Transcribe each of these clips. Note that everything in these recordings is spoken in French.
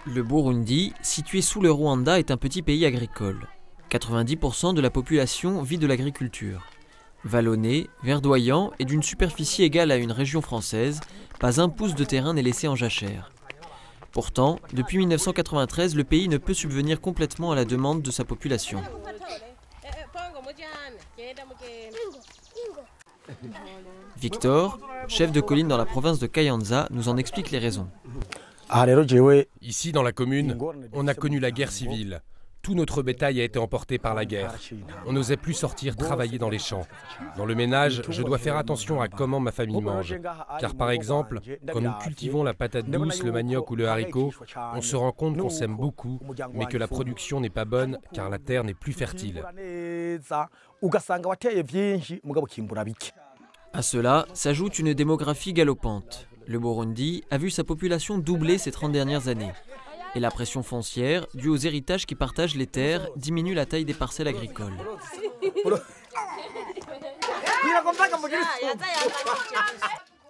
Le Burundi, situé sous le Rwanda, est un petit pays agricole. 90% de la population vit de l'agriculture. Vallonné, verdoyant et d'une superficie égale à une région française, pas un pouce de terrain n'est laissé en jachère. Pourtant, depuis 1993, le pays ne peut subvenir complètement à la demande de sa population. Victor, chef de colline dans la province de Kayanza, nous en explique les raisons. Ici, dans la commune, on a connu la guerre civile. Tout notre bétail a été emporté par la guerre. On n'osait plus sortir travailler dans les champs. Dans le ménage, je dois faire attention à comment ma famille mange. Car par exemple, quand nous cultivons la patate douce, le manioc ou le haricot, on se rend compte qu'on sème beaucoup, mais que la production n'est pas bonne car la terre n'est plus fertile. À cela s'ajoute une démographie galopante. Le Burundi a vu sa population doubler ces 30 dernières années. Et la pression foncière, due aux héritages qui partagent les terres, diminue la taille des parcelles agricoles.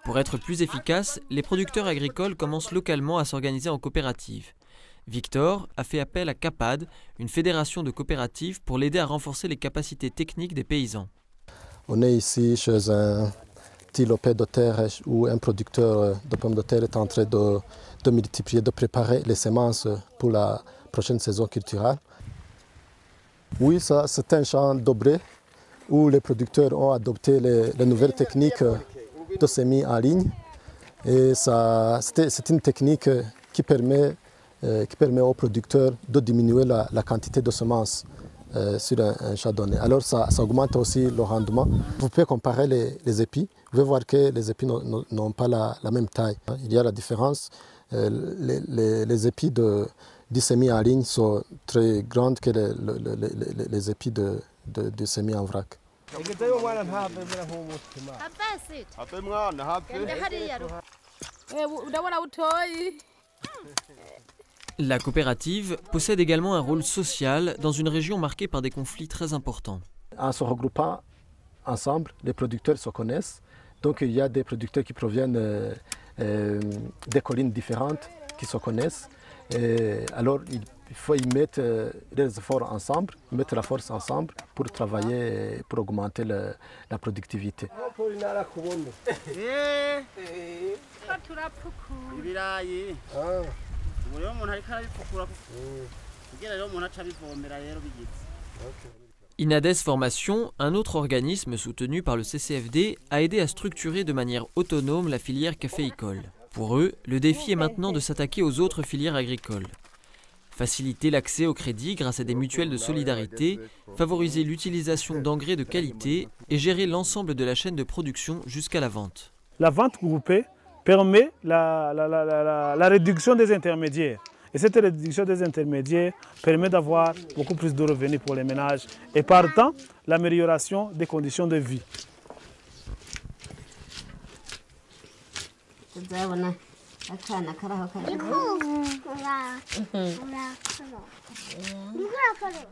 Pour être plus efficace, les producteurs agricoles commencent localement à s'organiser en coopératives. Victor a fait appel à CAPAD, une fédération de coopératives, pour l'aider à renforcer les capacités techniques des paysans. On est ici chez un petit lopin de terre où un producteur de pommes de terre est en train de multiplier, de préparer les semences pour la prochaine saison culturelle. Oui, ça c'est un champ d'aubrey où les producteurs ont adopté les nouvelles techniques de semis en ligne. Et c'est une technique qui permet aux producteurs de diminuer la quantité de semences sur un champ donné. Alors ça augmente aussi le rendement. Vous pouvez comparer les épis. Vous pouvez voir que les épis n'ont pas la même taille. Il y a la différence. Les épis du semis en ligne sont très grandes que les épis du semis en vrac. La coopérative possède également un rôle social dans une région marquée par des conflits très importants. En se regroupant ensemble, les producteurs se connaissent. Donc il y a des producteurs qui proviennent des collines différentes qui se connaissent. Et alors il faut y mettre les efforts ensemble, mettre la force ensemble pour travailler, pour augmenter la productivité. Inades Formation, un autre organisme soutenu par le CCFD, a aidé à structurer de manière autonome la filière caféicole. Pour eux, le défi est maintenant de s'attaquer aux autres filières agricoles. Faciliter l'accès au crédit grâce à des mutuelles de solidarité, favoriser l'utilisation d'engrais de qualité et gérer l'ensemble de la chaîne de production jusqu'à la vente. La vente groupée permet la réduction des intermédiaires. Et cette réduction des intermédiaires permet d'avoir beaucoup plus de revenus pour les ménages et partant l'amélioration des conditions de vie.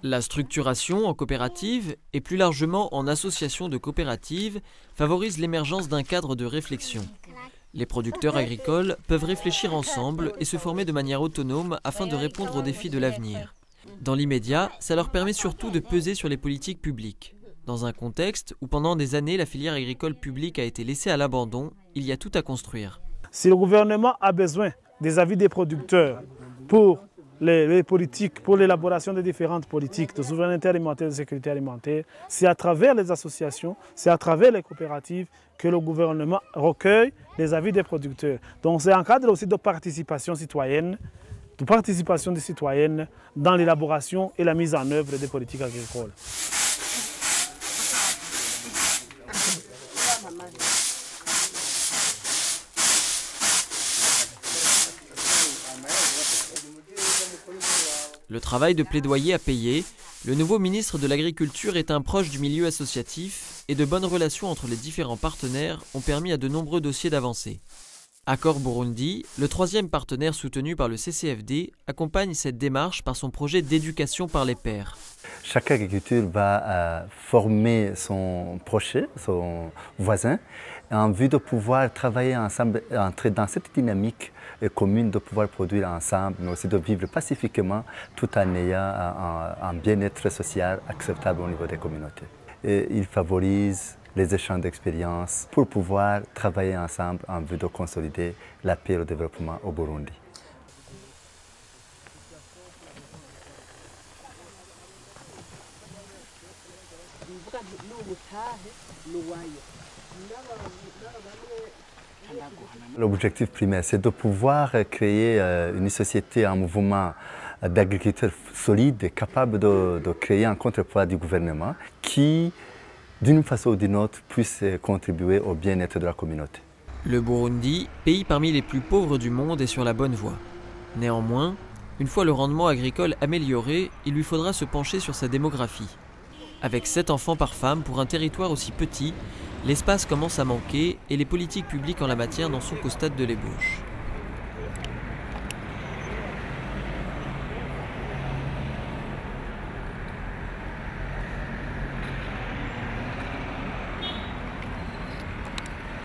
La structuration en coopérative et plus largement en association de coopératives favorise l'émergence d'un cadre de réflexion. Les producteurs agricoles peuvent réfléchir ensemble et se former de manière autonome afin de répondre aux défis de l'avenir. Dans l'immédiat, ça leur permet surtout de peser sur les politiques publiques. Dans un contexte où pendant des années la filière agricole publique a été laissée à l'abandon, il y a tout à construire. Si le gouvernement a besoin des avis des producteurs pour les politiques, pour l'élaboration des différentes politiques de souveraineté alimentaire et de sécurité alimentaire, c'est à travers les associations, c'est à travers les coopératives que le gouvernement recueille les avis des producteurs. Donc c'est un cadre aussi de participation citoyenne, des citoyennes dans l'élaboration et la mise en œuvre des politiques agricoles. Le travail de plaidoyer a payé. Le nouveau ministre de l'Agriculture est un proche du milieu associatif et de bonnes relations entre les différents partenaires ont permis à de nombreux dossiers d'avancer. Accor Burundi, le troisième partenaire soutenu par le CCFD, accompagne cette démarche par son projet d'éducation par les pairs. Chaque agriculture va former son prochain, son voisin, en vue de pouvoir travailler ensemble, entrer dans cette dynamique commune de pouvoir produire ensemble, mais aussi de vivre pacifiquement tout en ayant un bien-être social acceptable au niveau des communautés. Et il favorise les échanges d'expériences pour pouvoir travailler ensemble en vue de consolider la paix et le développement au Burundi. L'objectif primaire, c'est de pouvoir créer une société en mouvement d'agriculteurs solides, capables de créer un contrepoids du gouvernement qui, d'une façon ou d'une autre, puisse contribuer au bien-être de la communauté. Le Burundi, pays parmi les plus pauvres du monde, est sur la bonne voie. Néanmoins, une fois le rendement agricole amélioré, il lui faudra se pencher sur sa démographie. Avec 7 enfants par femme pour un territoire aussi petit, l'espace commence à manquer et les politiques publiques en la matière n'en sont qu'au stade de l'ébauche.